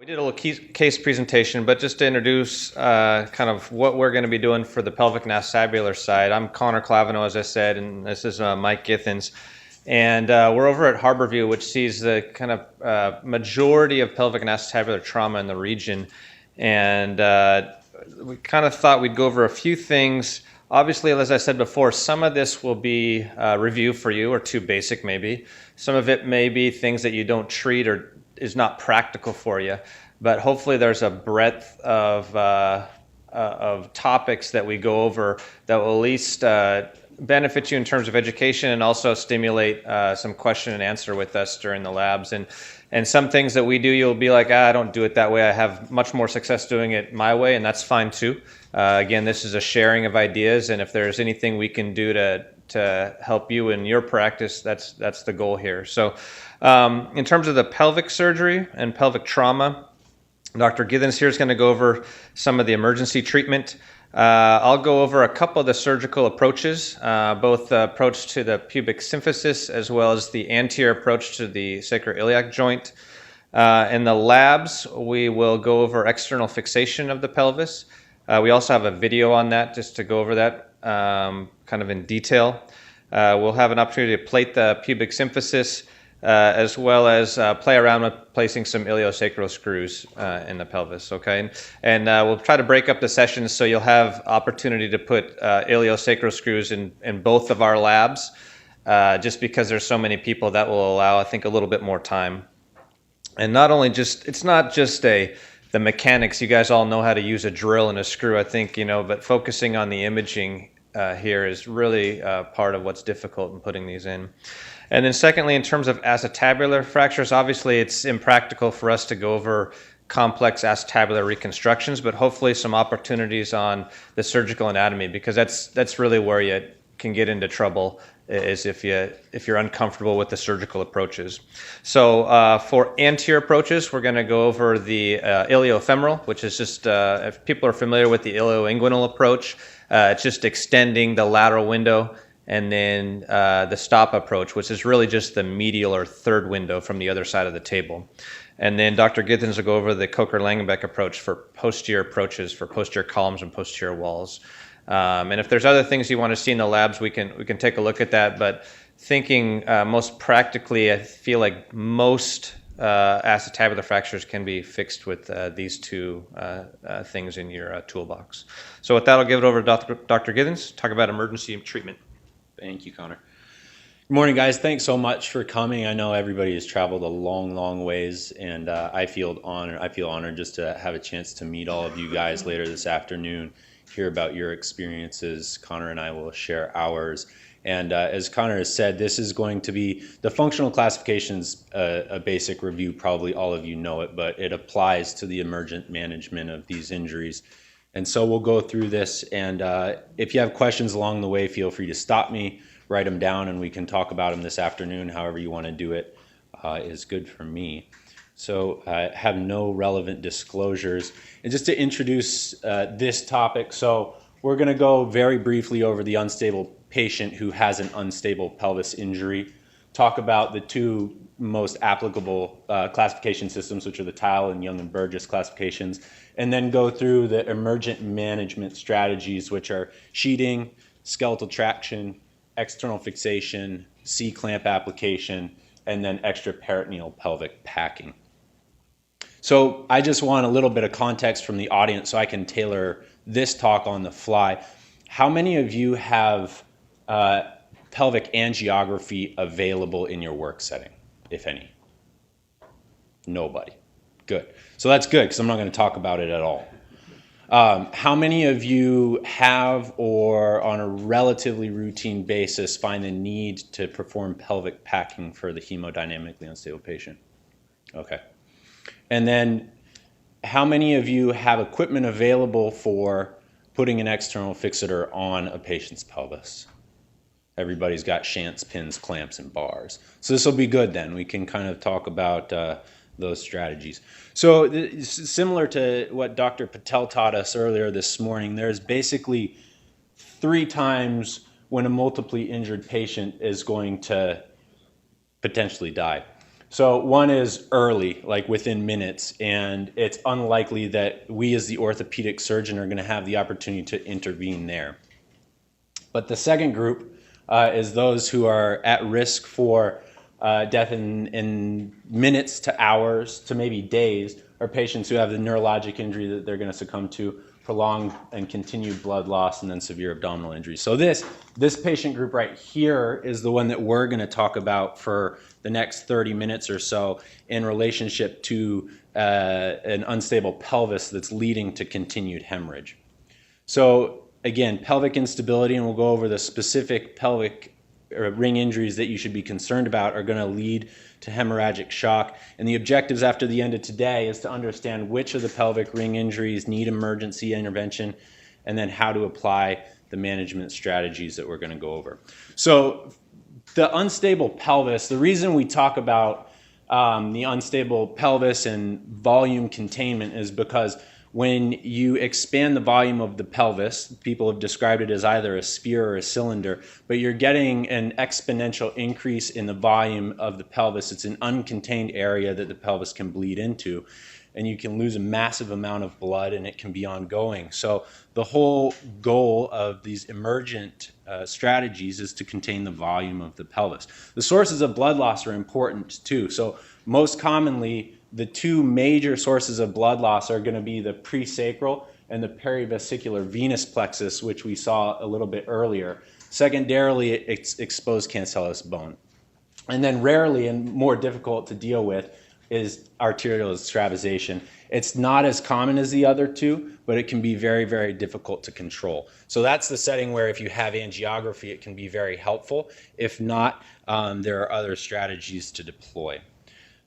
did a little case presentation, but just to introduce kind of what we're going to be doing for the pelvic and acetabular side. I'm Conor, as I said, and this is Mike Githens. And we're over at Harborview, which sees the kind of majority of pelvic and acetabular trauma in the region. And we kind of thought we'd go over a few things. Obviously, as I said before, some of this will be review for you, or too basic maybe. Some of it may be things that you don't treat or is not practical for you, but hopefully there's a breadth of topics that we go over that will at least benefit you in terms of education and also stimulate some question and answer with us during the labs. And some things that we do, you'll be like, I don't do it that way. I have much more success doing it my way, and that's fine too. Again, this is a sharing of ideas, and if there's anything we can do to help you in your practice, that's the goal here. So in terms of the pelvic surgery and pelvic trauma, Dr. Githens here is going to go over some of the emergency treatment. I'll go over a couple of the surgical approaches, both the approach to the pubic symphysis as well as the anterior approach to the sacroiliac joint. In the labs, we will go over external fixation of the pelvis. We also have a video on that just to go over that kind of in detail. We'll have an opportunity to plate the pubic symphysis as well as play around with placing some iliosacral screws in the pelvis, okay? And we'll try to break up the sessions so you'll have opportunity to put iliosacral screws in both of our labs, just because there's so many people that will allow, I think, a little bit more time. And not only just, it's not just the mechanics. You guys all know how to use a drill and a screw, I think, but focusing on the imaging here is really part of what's difficult in putting these in. And then secondly, in terms of acetabular fractures, obviously it's impractical for us to go over complex acetabular reconstructions, but hopefully some opportunities on the surgical anatomy, because that's really where you can get into trouble, is if you're uncomfortable with the surgical approaches. So for anterior approaches, we're going to go over the iliofemoral, which is just, if people are familiar with the ilioinguinal approach, it's just extending the lateral window, and then the stop approach, which is really just the medial or third window from the other side of the table. And then Dr. Githens will go over the Coker-Langenbeck approach for posterior approaches for posterior columns and posterior walls. And if there's other things you want to see in the labs, we can take a look at that. But thinking most practically, I feel like most acetabular fractures can be fixed with these two things in your toolbox. So with that, I'll give it over to Dr. Githens, talk about emergency treatment. Thank you, Conor. Good morning, guys. Thanks so much for coming. I know everybody has traveled a long ways, and I feel honored just to have a chance to meet all of you guys later this afternoon, hear about your experiences. Conor and I will share ours. And as Conor has said, this is going to be the functional classifications, a basic review. Probably all of you know it, but it applies to the emergent management of these injuries. And so we'll go through this, and if you have questions along the way, feel free to stop me, write them down, and we can talk about them this afternoon. However you want to do it is good for me. So I have no relevant disclosures. And just to introduce this topic, so we're going to go very briefly over the unstable patient who has an unstable pelvis injury, talk about the two most applicable classification systems, which are the Tile and Young and Burgess classifications, and then go through the emergent management strategies, which are sheeting, skeletal traction, external fixation, C-clamp application, and then extraperitoneal pelvic packing. So I just want a little bit of context from the audience so I can tailor this talk on the fly. How many of you have pelvic angiography available in your work setting, if any? Nobody. Good. So that's good, because I'm not going to talk about it at all. How many of you have, or on a relatively routine basis, find the need to perform pelvic packing for the hemodynamically unstable patient? Okay. And then how many of you have equipment available for putting an external fixator on a patient's pelvis? Everybody's got shants, pins, clamps, and bars. So this will be good then. We can kind of talk about those strategies. So similar to what Dr. Patel taught us earlier this morning, there's basically 3 times when a multiply injured patient is going to potentially die. So one is early, like within minutes, and it's unlikely that we as the orthopedic surgeon are going to have the opportunity to intervene there. But the second group is those who are at risk for death in minutes to hours to maybe days, or patients who have the neurologic injury that they're going to succumb to, prolonged and continued blood loss, and then severe abdominal injury. So this patient group right here is the one that we're going to talk about for the next 30 minutes or so in relationship to an unstable pelvis that's leading to continued hemorrhage. So again, pelvic instability, and we'll go over the specific pelvic ring injuries that you should be concerned about, are going to lead to hemorrhagic shock. And the objectives after the end of today is to understand which of the pelvic ring injuries need emergency intervention, and then how to apply the management strategies that we're going to go over. So the unstable pelvis, the reason we talk about the unstable pelvis and volume containment is because when you expand the volume of the pelvis, people have described it as either a sphere or a cylinder, but you're getting an exponential increase in the volume of the pelvis. It's an uncontained area that the pelvis can bleed into, and you can lose a massive amount of blood, and it can be ongoing. So the whole goal of these emergent strategies is to contain the volume of the pelvis. The sources of blood loss are important too. So most commonly, the two major sources of blood loss are going to be the presacral and the perivesicular venous plexus, which we saw a little bit earlier. Secondarily, it's exposed cancellous bone. And then rarely and more difficult to deal with is arterial extravasation. It's not as common as the other two, but it can be very, very difficult to control. So that's the setting where if you have angiography, it can be very helpful. If not, there are other strategies to deploy.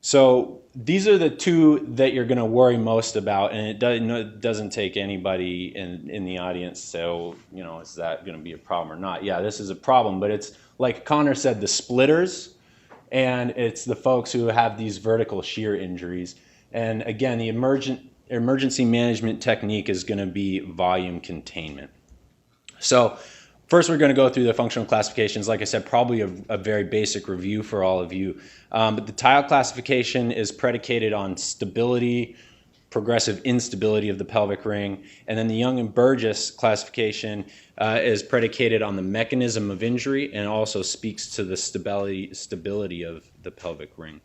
So these are the two that you're going to worry most about, and it doesn't take anybody in the audience. So, is that going to be a problem or not? Yeah, this is a problem, but it's like Conor said, the splitters, and it's the folks who have these vertical shear injuries. And again, the emergency management technique is going to be volume containment. So first, we're going to go through the functional classifications. Like I said, probably a very basic review for all of you. But the tile classification is predicated on stability, progressive instability of the pelvic ring. And then the Young and Burgess classification is predicated on the mechanism of injury and also speaks to the stability of the pelvic ring.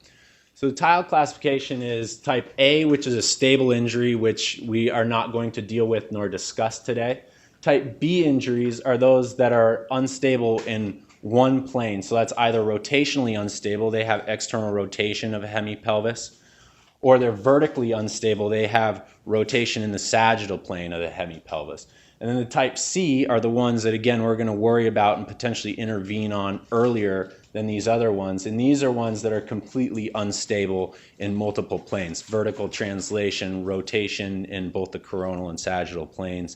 So the tile classification is type A, which is a stable injury, which we are not going to deal with nor discuss today. Type B injuries are those that are unstable in one plane. So that's either rotationally unstable, they have external rotation of a hemipelvis, or they're vertically unstable, they have rotation in the sagittal plane of the hemipelvis. And then the type C are the ones that, again, we're going to worry about and potentially intervene on earlier than these other ones. And these are ones that are completely unstable in multiple planes, vertical translation, rotation in both the coronal and sagittal planes.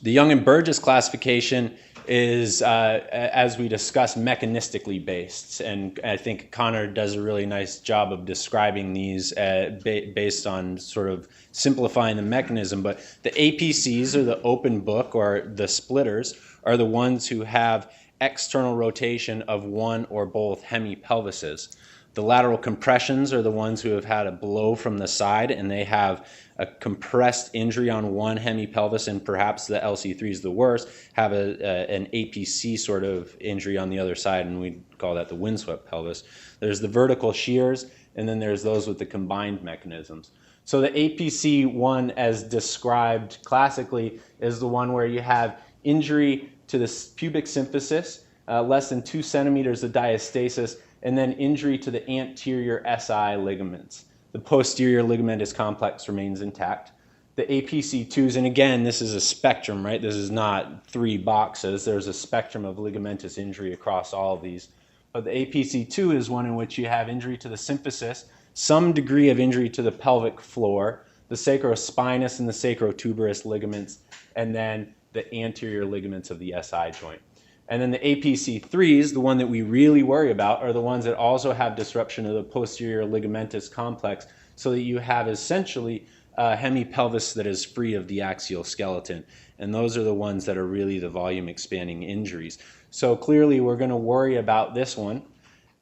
The Young and Burgess classification is, as we discussed, mechanistically based. And I think Conor does a really nice job of describing these based on sort of simplifying the mechanism. But the APCs, or the open book, or the splitters, are the ones who have external rotation of one or both hemipelvises. The lateral compressions are the ones who have had a blow from the side and they have a compressed injury on one hemipelvis, and perhaps the LC3 is the worst, have an APC sort of injury on the other side, and we call that the windswept pelvis. There's the vertical shears, and then there's those with the combined mechanisms. So the APC one, as described classically, is the one where you have injury to the pubic symphysis, less than 2 centimeters of diastasis, and then injury to the anterior SI ligaments. The posterior ligamentous complex remains intact. The APC2s, and again, this is a spectrum, right? This is not 3 boxes. There's a spectrum of ligamentous injury across all of these. But the APC2 is one in which you have injury to the symphysis, some degree of injury to the pelvic floor, the sacrospinous and the sacrotuberous ligaments, and then the anterior ligaments of the SI joint. And then the APC3s, the one that we really worry about, are the ones that also have disruption of the posterior ligamentous complex, so that you have essentially a hemipelvis that is free of the axial skeleton. And those are the ones that are really the volume expanding injuries. So clearly we're going to worry about this one.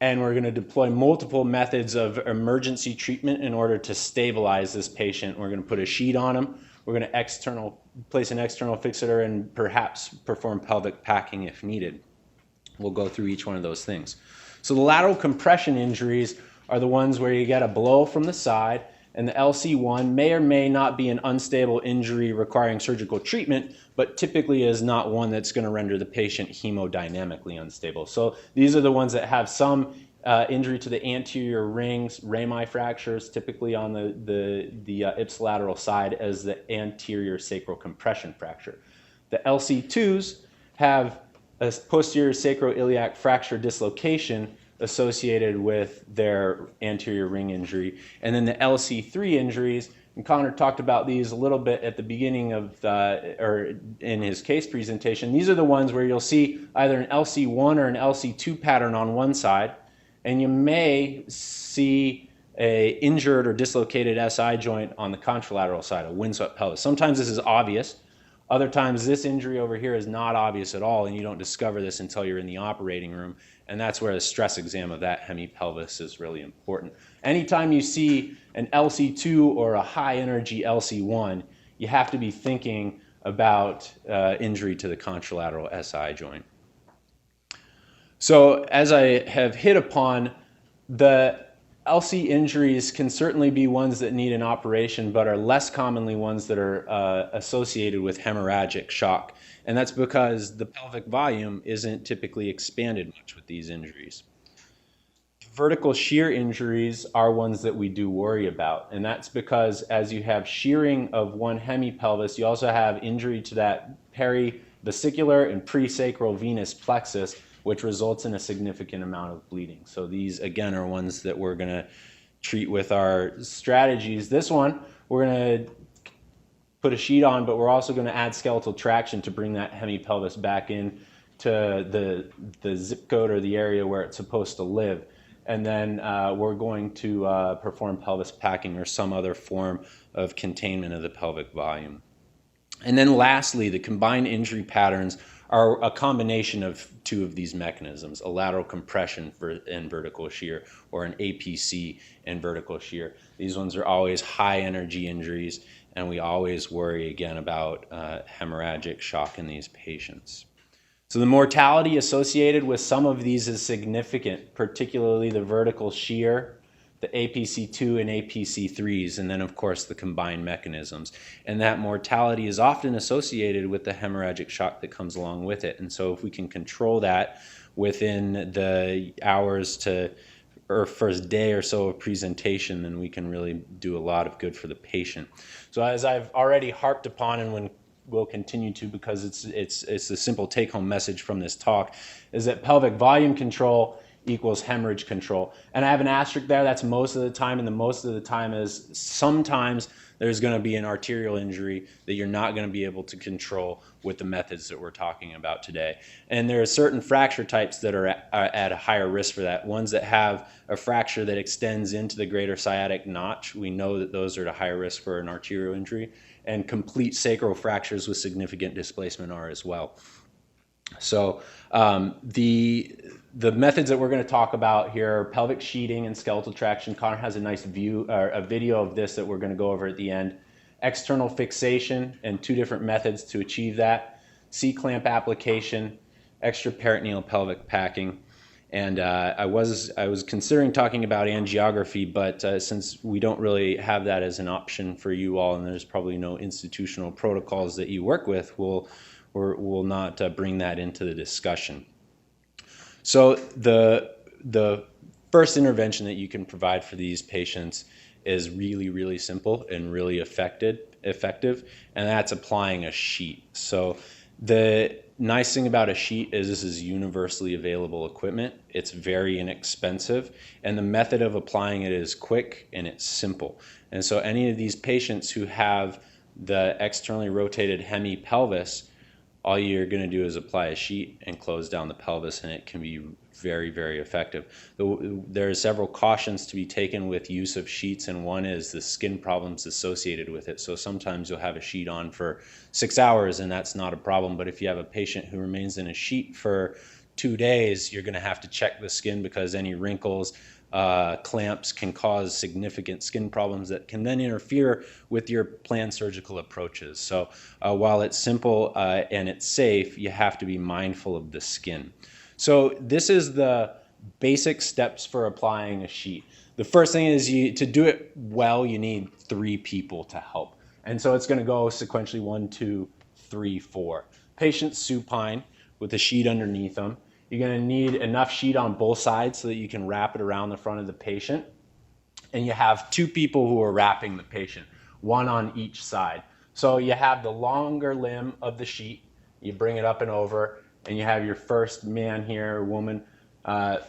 and we're going to deploy multiple methods of emergency treatment in order to stabilize this patient. We're going to put a sheet on him. We're going to place an external fixator and perhaps perform pelvic packing if needed. We'll go through each one of those things. So the lateral compression injuries are the ones where you get a blow from the side, and the LC1 may or may not be an unstable injury requiring surgical treatment, but typically is not one that's going to render the patient hemodynamically unstable. So these are the ones that have some injury to the anterior rings, rami fractures, typically on the ipsilateral side as the anterior sacral compression fracture. The LC2s have a posterior sacroiliac fracture dislocation associated with their anterior ring injury. And then the LC3 injuries, and Conor talked about these a little bit at the beginning of, or in his case presentation. These are the ones where you'll see either an LC1 or an LC2 pattern on one side, and you may see a injured or dislocated SI joint on the contralateral side, a windswept pelvis. Sometimes this is obvious. Other times this injury over here is not obvious at all, and you don't discover this until you're in the operating room, and that's where the stress exam of that hemipelvis is really important. Anytime you see an LC2 or a high energy LC1, you have to be thinking about injury to the contralateral SI joint. So as I have hit upon, the LC injuries can certainly be ones that need an operation, but are less commonly ones that are associated with hemorrhagic shock. And that's because the pelvic volume isn't typically expanded much with these injuries. Vertical shear injuries are ones that we do worry about. And that's because as you have shearing of one hemipelvis, you also have injury to that perivesicular and presacral venous plexus, which results in a significant amount of bleeding. So these, again, are ones that we're going to treat with our strategies. This one, we're going to put a sheet on, but we're also going to add skeletal traction to bring that hemipelvis back in to the zip code or the area where it's supposed to live. And then we're going to perform pelvis packing or some other form of containment of the pelvic volume. And then lastly, the combined injury patterns are a combination of two of these mechanisms, a lateral compression and vertical shear, or an APC and vertical shear. These ones are always high energy injuries, and we always worry again about hemorrhagic shock in these patients. So the mortality associated with some of these is significant, particularly the vertical shear, the APC2 and APC3s, and then of course the combined mechanisms. And that mortality is often associated with the hemorrhagic shock that comes along with it. And so if we can control that within the hours to or first day or so of presentation, then we can really do a lot of good for the patient. So as I've already harped upon, and we'll continue to, because it's a simple take-home message from this talk, is that pelvic volume control equals hemorrhage control. And I have an asterisk there, that's most of the time, and the most of the time is sometimes there's going to be an arterial injury that you're not going to be able to control with the methods that we're talking about today. And there are certain fracture types that are at a higher risk for that. Ones that have a fracture that extends into the greater sciatic notch, we know that those are at a higher risk for an arterial injury. And complete sacral fractures with significant displacement are as well. So the methods that we're going to talk about here are pelvic sheeting and skeletal traction. Conor has a nice view, or a video of this that we're going to go over at the end. External fixation and two different methods to achieve that. C-clamp application, extraperitoneal pelvic packing. And I was considering talking about angiography, but since we don't really have that as an option for you all, and there's probably no institutional protocols that you work with, we'll not bring that into the discussion. So the first intervention that you can provide for these patients is really, really simple and really effective, and that's applying a sheet. So the nice thing about a sheet is this is universally available equipment. It's very inexpensive, and the method of applying it is quick and it's simple. And so any of these patients who have the externally rotated hemipelvis, all you're going to do is apply a sheet and close down the pelvis, and it can be very, very effective. There are several cautions to be taken with use of sheets, and one is the skin problems associated with it. So sometimes you'll have a sheet on for 6 hours, and that's not a problem. But if you have a patient who remains in a sheet for 2 days, you're going to have to check the skin because any wrinkles, clamps can cause significant skin problems that can then interfere with your planned surgical approaches. So while it's simple and it's safe, you have to be mindful of the skin. So this is the basic steps for applying a sheet. The first thing is to do it well, you need 3 people to help. And so it's going to go sequentially 1, 2, 3, 4. Patient supine with a sheet underneath them. You're going to need enough sheet on both sides so that you can wrap it around the front of the patient. And you have 2 people who are wrapping the patient, 1 on each side. So you have the longer limb of the sheet, you bring it up and over, and you have your first man here, or woman,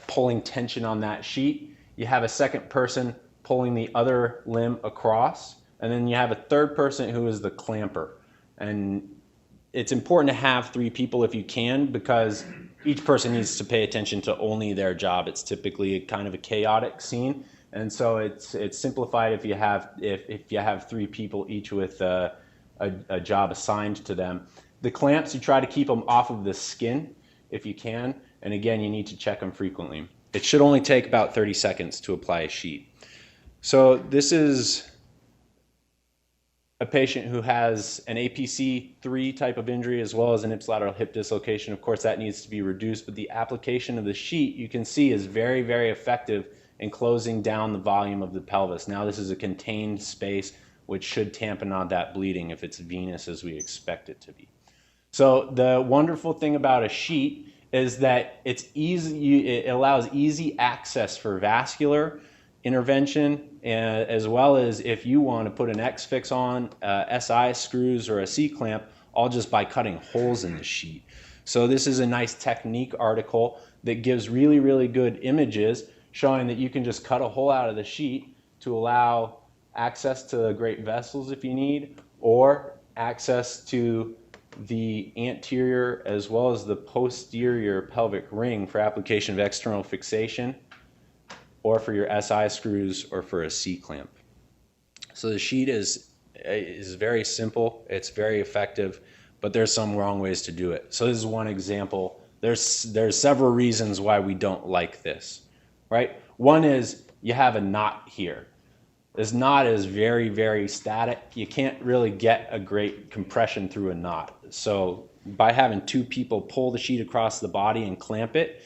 pulling tension on that sheet. You have a second person pulling the other limb across, and then you have a third person who is the clamper. And it's important to have 3 people if you can, because each person needs to pay attention to only their job. It's typically kind of a chaotic scene, and so it's simplified if you have 3 people each with a job assigned to them. The clamps, you try to keep them off of the skin if you can, and again, you need to check them frequently. It should only take about 30 seconds to apply a sheet. So this is a patient who has an APC3 type of injury as well as an ipsilateral hip dislocation. Of course, that needs to be reduced, but the application of the sheet, you can see, is very, very effective in closing down the volume of the pelvis. Now this is a contained space which should tampen on that bleeding if it's venous as we expect it to be. So the wonderful thing about a sheet is that it's easy, it allows easy access for vascular intervention, as well as if you want to put an X-fix on, SI screws or a C-clamp, all just by cutting holes in the sheet. So this is a nice technique article that gives really, really good images showing that you can just cut a hole out of the sheet to allow access to the great vessels if you need, or access to the anterior as well as the posterior pelvic ring for application of external fixation, or for your SI screws, or for a C-clamp. So the sheet is very simple, it's very effective, but there's some wrong ways to do it. So this is one example. There's several reasons why we don't like this, right? One is you have a knot here. This knot is very, very static. You can't really get a great compression through a knot. So by having 2 people pull the sheet across the body and clamp it,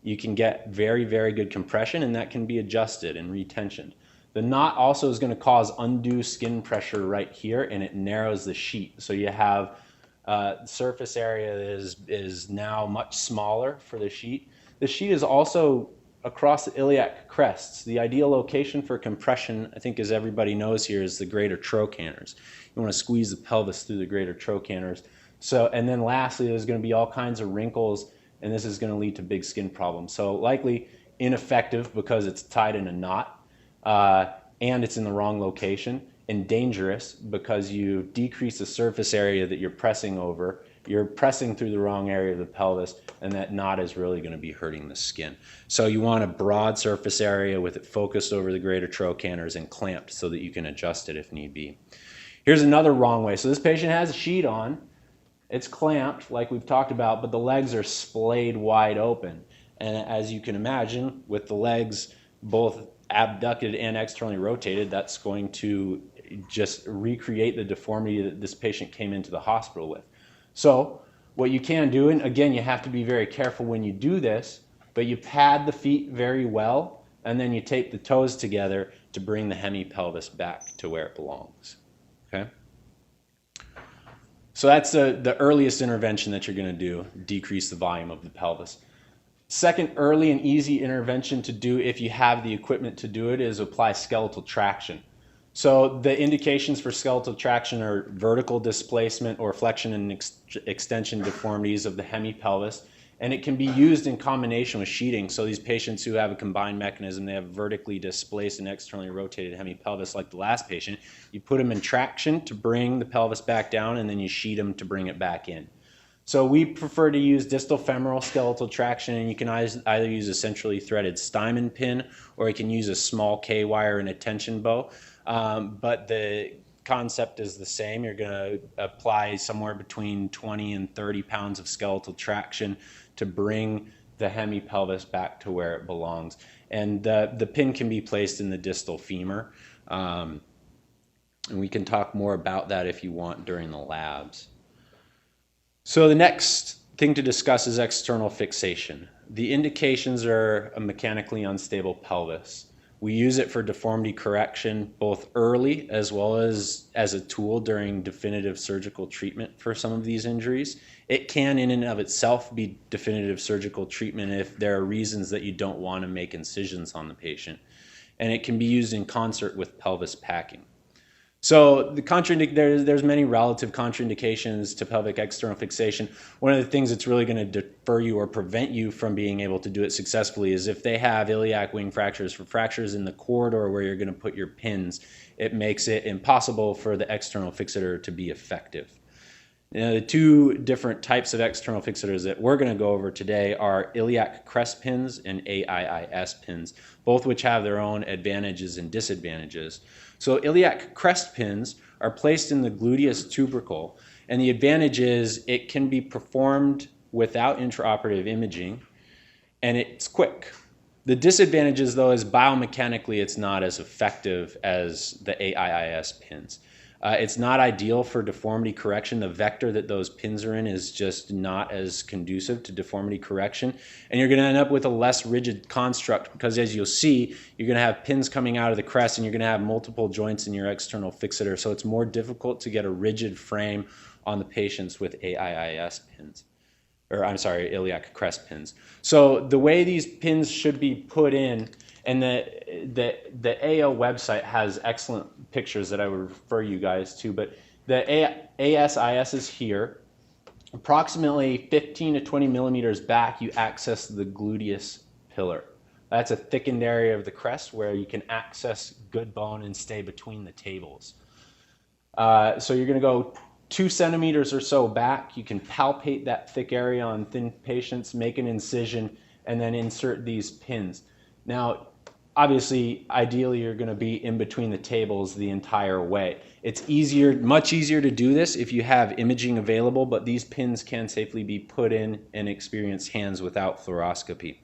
you can get very, very good compression, and that can be adjusted and retensioned. The knot also is going to cause undue skin pressure right here, and it narrows the sheet. So you have surface area that is now much smaller for the sheet. The sheet is also across the iliac crests. The ideal location for compression, I think as everybody knows here, is the greater trochanters. You want to squeeze the pelvis through the greater trochanters. So, and then lastly, there's going to be all kinds of wrinkles, and this is going to lead to big skin problems. So likely ineffective because it's tied in a knot, and it's in the wrong location, and dangerous because you decrease the surface area that you're pressing over. You're pressing through the wrong area of the pelvis, and that knot is really going to be hurting the skin. So you want a broad surface area with it focused over the greater trochanters and clamped so that you can adjust it if need be. Here's another wrong way. So this patient has a sheet on. It's clamped like we've talked about, but the legs are splayed wide open. And as you can imagine, with the legs both abducted and externally rotated, that's going to just recreate the deformity that this patient came into the hospital with. So what you can do, and again, you have to be very careful when you do this, but you pad the feet very well, and then you tape the toes together to bring the hemipelvis back to where it belongs. Okay? So that's the earliest intervention that you're going to do, decrease the volume of the pelvis. Second early and easy intervention to do if you have the equipment to do it is apply skeletal traction. So the indications for skeletal traction are vertical displacement or flexion and extension deformities of the hemipelvis, and it can be used in combination with sheeting. So these patients who have a combined mechanism, they have vertically displaced and externally rotated hemipelvis like the last patient, you put them in traction to bring the pelvis back down, and then you sheet them to bring it back in. So we prefer to use distal femoral skeletal traction, and you can either use a centrally threaded Steinman pin, or you can use a small K-wire and a tension bow. But the concept is the same. You're going to apply somewhere between 20 and 30 pounds of skeletal traction to bring the hemipelvis back to where it belongs. And the pin can be placed in the distal femur. And we can talk more about that if you want during the labs. So the next thing to discuss is external fixation. The indications are a mechanically unstable pelvis. We use it for deformity correction both early as well as a tool during definitive surgical treatment for some of these injuries. It can in and of itself be definitive surgical treatment if there are reasons that you don't want to make incisions on the patient. And it can be used in concert with pelvis packing. So there's many relative contraindications to pelvic external fixation. One of the things that's really going to deter you or prevent you from being able to do it successfully is if they have iliac wing fractures. For fractures in the corridor where you're going to put your pins, it makes it impossible for the external fixator to be effective. Now, the two different types of external fixators that we're going to go over today are iliac crest pins and AIIS pins, both which have their own advantages and disadvantages. So iliac crest pins are placed in the gluteus tubercle, and the advantage is it can be performed without intraoperative imaging, and it's quick. The disadvantages, though, is biomechanically it's not as effective as the AIIS pins. It's not ideal for deformity correction. The vector that those pins are in is just not as conducive to deformity correction. And you're going to end up with a less rigid construct because, as you'll see, you're going to have pins coming out of the crest and you're going to have multiple joints in your external fixator. So it's more difficult to get a rigid frame on the patients with AIIS pins. Or I'm sorry, iliac crest pins. So the way these pins should be put in, and the AO website has excellent pictures that I would refer you guys to, but the ASIS is here. Approximately 15 to 20 millimeters back, you access the gluteus pillar. That's a thickened area of the crest where you can access good bone and stay between the tables. So you're going to go 2 centimeters or so back. You can palpate that thick area on thin patients, make an incision, and then insert these pins. Now, obviously, ideally, you're going to be in between the tables the entire way. It's much easier to do this if you have imaging available, but these pins can safely be put in experienced hands without fluoroscopy.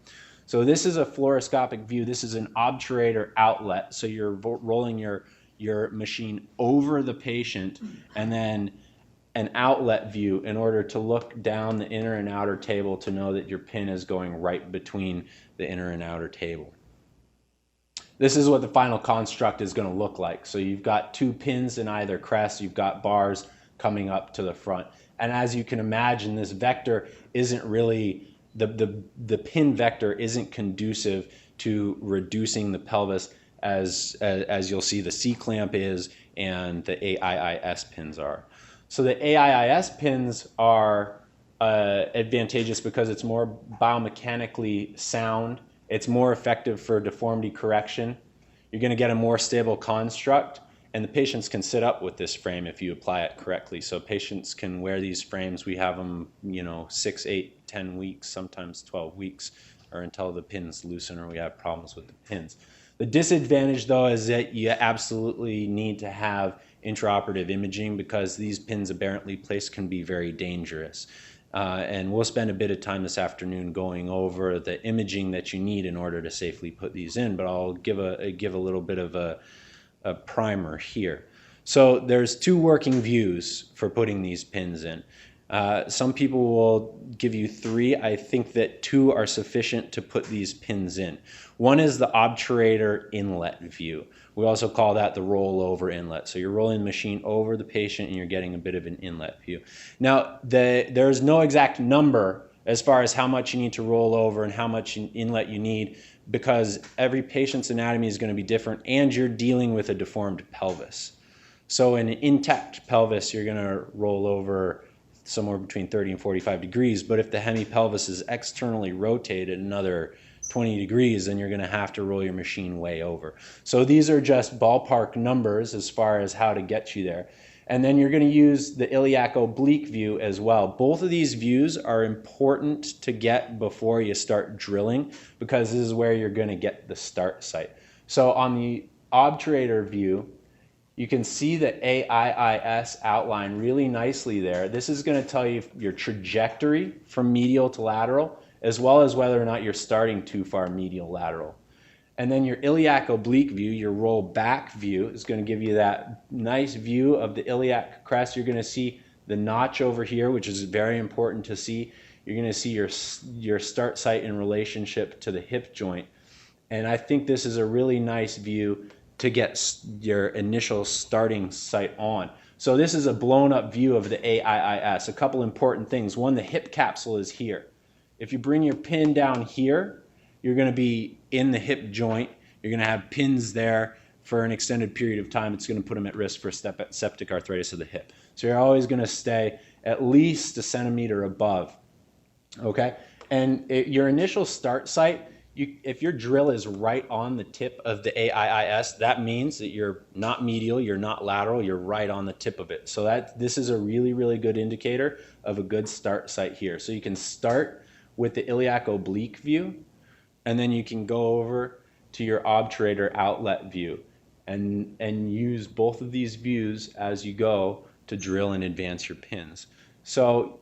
So this is a fluoroscopic view. This is an obturator outlet. So you're rolling your machine over the patient and then an outlet view in order to look down the inner and outer table to know that your pin is going right between the inner and outer table. This is what the final construct is going to look like. So you've got 2 pins in either crest, you've got bars coming up to the front. And as you can imagine, this vector isn't really, the pin vector isn't conducive to reducing the pelvis as you'll see the C-clamp is and the AIIS pins are. So the AIIS pins are advantageous because it's more biomechanically sound. It's more effective for deformity correction. You're going to get a more stable construct, and the patients can sit up with this frame if you apply it correctly. So patients can wear these frames. We have them, 6, 8, 10 weeks, sometimes 12 weeks, or until the pins loosen or we have problems with the pins. The disadvantage, though, is that you absolutely need to have intraoperative imaging because these pins aberrantly placed can be very dangerous. And we'll spend a bit of time this afternoon going over the imaging that you need in order to safely put these in, but I'll give a little bit of a primer here. So there's 2 working views for putting these pins in. Some people will give you 3. I think that 2 are sufficient to put these pins in. One is the obturator inlet view. We also call that the rollover inlet. So you're rolling the machine over the patient and you're getting a bit of an inlet view. Now, there's no exact number as far as how much you need to roll over and how much inlet you need because every patient's anatomy is going to be different and you're dealing with a deformed pelvis. So in an intact pelvis, you're going to roll over somewhere between 30 and 45 degrees. But if the hemipelvis is externally rotated another 20 degrees, then you're going to have to roll your machine way over. So these are just ballpark numbers as far as how to get you there. And then you're going to use the iliac oblique view as well. Both of these views are important to get before you start drilling because this is where you're going to get the start site. So on the obturator view, you can see the AIIS outline really nicely there. This is going to tell you your trajectory from medial to lateral as well as whether or not you're starting too far medial lateral. And then your iliac oblique view, your roll back view, is going to give you that nice view of the iliac crest. You're going to see the notch over here, which is very important to see. You're going to see your start site in relationship to the hip joint. And I think this is a really nice view to get your initial starting site on. So this is a blown up view of the AIIS. A couple important things. One, the hip capsule is here. If you bring your pin down here, you're going to be in the hip joint. You're going to have pins there for an extended period of time. It's going to put them at risk for septic arthritis of the hip. So you're always going to stay at least a centimeter above. Okay? And your initial start site, if your drill is right on the tip of the AIIS, that means that you're not medial, you're not lateral, you're right on the tip of it. So this is a really, really good indicator of a good start site here. So you can start with the iliac oblique view, and then you can go over to your obturator outlet view and use both of these views as you go to drill and advance your pins. So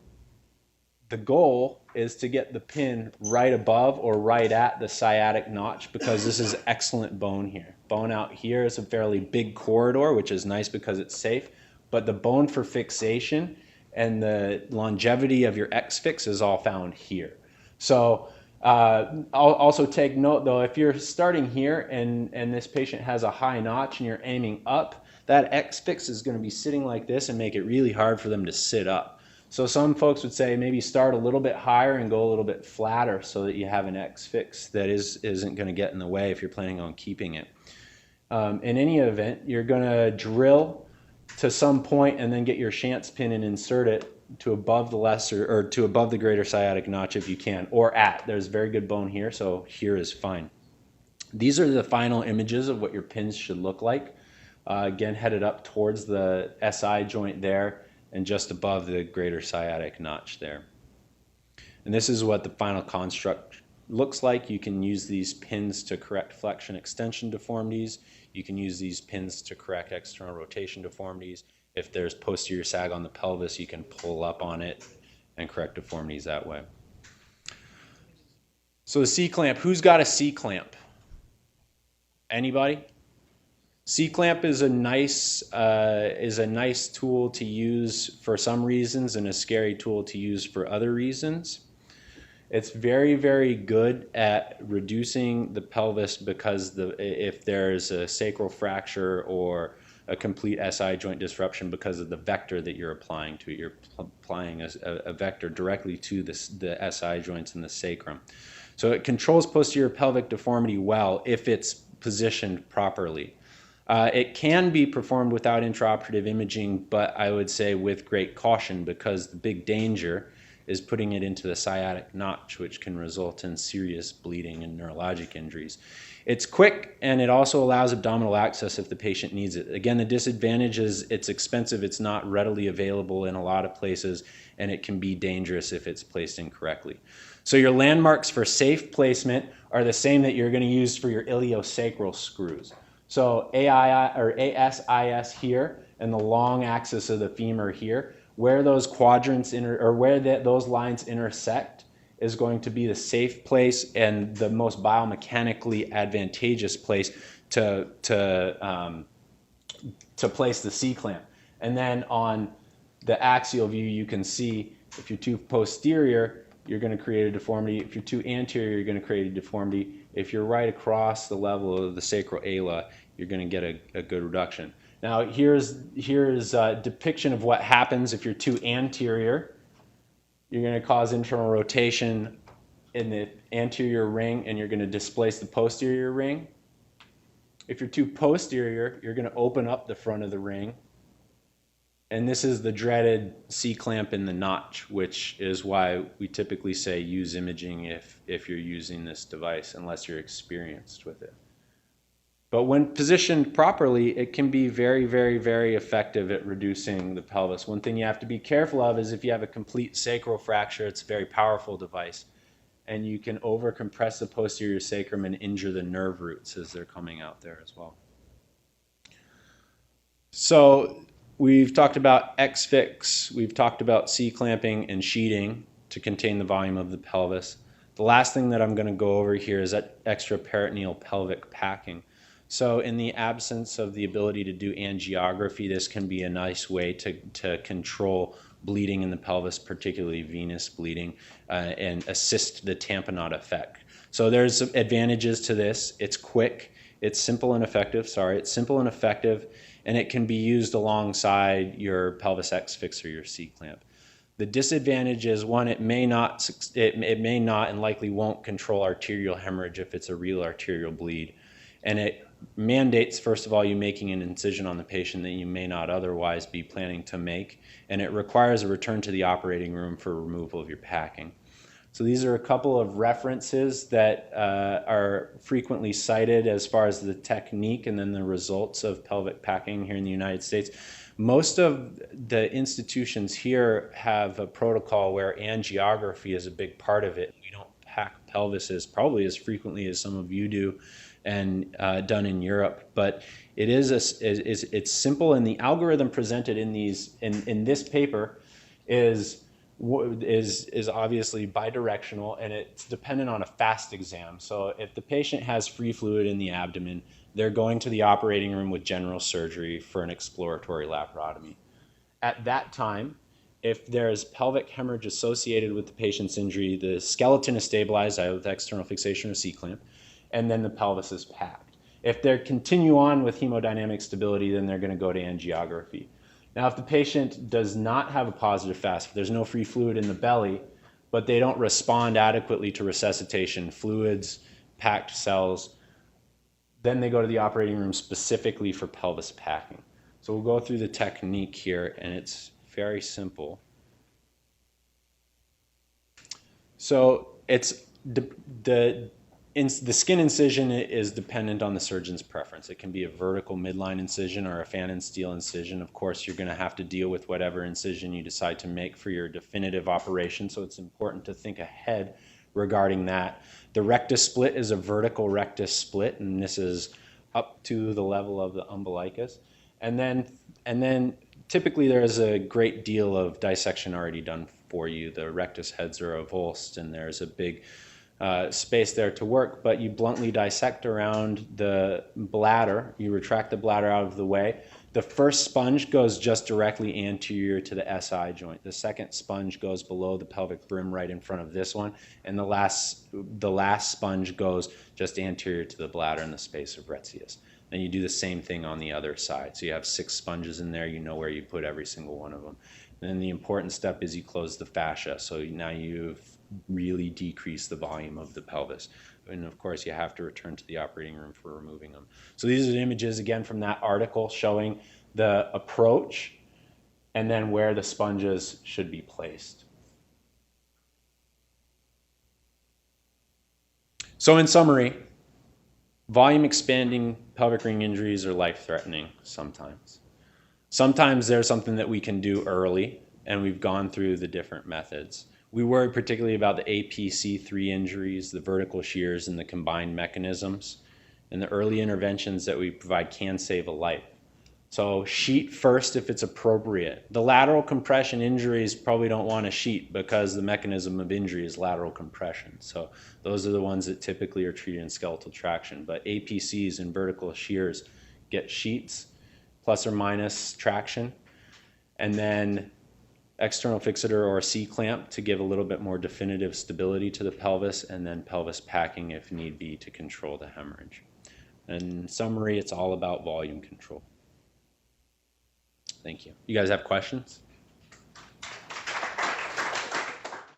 the goal is to get the pin right above or right at the sciatic notch, because this is excellent bone here. Bone out here is a fairly big corridor, which is nice because it's safe, but the bone for fixation and the longevity of your X-fix is all found here. So I'll also take note though, if you're starting here and this patient has a high notch and you're aiming up, that X-fix is going to be sitting like this and make it really hard for them to sit up. So some folks would say maybe start a little bit higher and go a little bit flatter so that you have an X-fix that isn't going to get in the way if you're planning on keeping it. In any event, you're going to drill to some point and then get your Chance pin and insert it to above the lesser or to above the greater sciatic notch if you can, or at. There's very good bone here, so here is fine. These are the final images of what your pins should look like. Again, headed up towards the SI joint there and just above the greater sciatic notch there. And this is what the final construct looks like. You can use these pins to correct flexion extension deformities. You can use these pins to correct external rotation deformities. If there's posterior sag on the pelvis, you can pull up on it and correct deformities that way. So the C-clamp, who's got a C-clamp? Anybody? C-clamp is a nice tool to use for some reasons and a scary tool to use for other reasons. It's very, very good at reducing the pelvis because if there's a sacral fracture or a complete SI joint disruption because of the vector that you're applying to it. You're applying a vector directly to the SI joints in the sacrum. So it controls posterior pelvic deformity well if it's positioned properly. It can be performed without intraoperative imaging, but I would say with great caution, because the big danger is putting it into the sciatic notch, which can result in serious bleeding and neurologic injuries. It's quick, and it also allows abdominal access if the patient needs it. Again, the disadvantage is it's expensive, it's not readily available in a lot of places, and it can be dangerous if it's placed incorrectly. So your landmarks for safe placement are the same that you're going to use for your iliosacral screws. So ASIS here and the long axis of the femur here, where those quadrants those lines intersect is going to be the safe place and the most biomechanically advantageous place to place the C-clamp. And then on the axial view, you can see if you're too posterior, you're going to create a deformity. If you're too anterior, you're going to create a deformity. If you're right across the level of the sacral ala, you're going to get a good reduction. Now here's a depiction of what happens if you're too anterior. You're going to cause internal rotation in the anterior ring and you're going to displace the posterior ring. If you're too posterior, you're going to open up the front of the ring. And this is the dreaded C-clamp in the notch, which is why we typically say use imaging if you're using this device, unless you're experienced with it. But when positioned properly, it can be very, very, very effective at reducing the pelvis. One thing you have to be careful of is if you have a complete sacral fracture, it's a very powerful device. And you can overcompress the posterior sacrum and injure the nerve roots as they're coming out there as well. So we've talked about X-fix, we've talked about C-clamping and sheeting to contain the volume of the pelvis. The last thing that I'm going to go over here is that extraperitoneal pelvic packing. So in the absence of the ability to do angiography, this can be a nice way to control bleeding in the pelvis, particularly venous bleeding, and assist the tamponade effect. So there's advantages to this. It's quick, it's simple and effective. It's simple and effective, and it can be used alongside your pelvis X fix or your C-clamp. The disadvantage is, one, it may not and likely won't control arterial hemorrhage if it's a real arterial bleed. And it mandates, first of all, you making an incision on the patient that you may not otherwise be planning to make. And it requires a return to the operating room for removal of your packing. So these are a couple of references that are frequently cited as far as the technique and then the results of pelvic packing here in the United States. Most of the institutions here have a protocol where angiography is a big part of it. We don't pack pelvises probably as frequently as some of you do, and done in Europe. But it it's simple, and the algorithm presented in this paper is obviously bidirectional, and it's dependent on a fast exam. So if the patient has free fluid in the abdomen, they're going to the operating room with general surgery for an exploratory laparotomy. At that time, if there's pelvic hemorrhage associated with the patient's injury, the skeleton is stabilized either with external fixation or C-clamp, and then the pelvis is packed. If they continue on with hemodynamic stability, then they're going to go to angiography. Now, if the patient does not have a positive FAST, if there's no free fluid in the belly, but they don't respond adequately to resuscitation, fluids, packed cells, then they go to the operating room specifically for pelvis packing. So we'll go through the technique here, and it's very simple. So it's the skin incision is dependent on the surgeon's preference. It can be a vertical midline incision or a fan and steel incision. Of course, you're going to have to deal with whatever incision you decide to make for your definitive operation, so it's important to think ahead regarding that. The rectus split is a vertical rectus split, and this is up to the level of the umbilicus. And then typically there's a great deal of dissection already done for you. The rectus heads are avulsed, and there's a big space there to work, but you bluntly dissect around the bladder. You retract the bladder out of the way. The first sponge goes just directly anterior to the SI joint. The second sponge goes below the pelvic brim right in front of this one, and the last sponge goes just anterior to the bladder in the space of Retzius. And you do the same thing on the other side. So you have 6 sponges in there. You know where you put every single one of them. And then the important step is you close the fascia. So now you've really decreased the volume of the pelvis. And of course, you have to return to the operating room for removing them. So these are the images again from that article showing the approach and then where the sponges should be placed. So in summary, volume expanding pelvic ring injuries are life-threatening sometimes. Sometimes there's something that we can do early, and we've gone through the different methods. We worry particularly about the APC3 injuries, the vertical shears, and the combined mechanisms. And the early interventions that we provide can save a life. So sheet first if it's appropriate. The lateral compression injuries probably don't want a sheet because the mechanism of injury is lateral compression. So those are the ones that typically are treated in skeletal traction. But APCs and vertical shears get sheets plus or minus traction. And then external fixator or C-clamp to give a little bit more definitive stability to the pelvis, and then pelvis packing if need be to control the hemorrhage. In summary, it's all about volume control. Thank you. You guys have questions?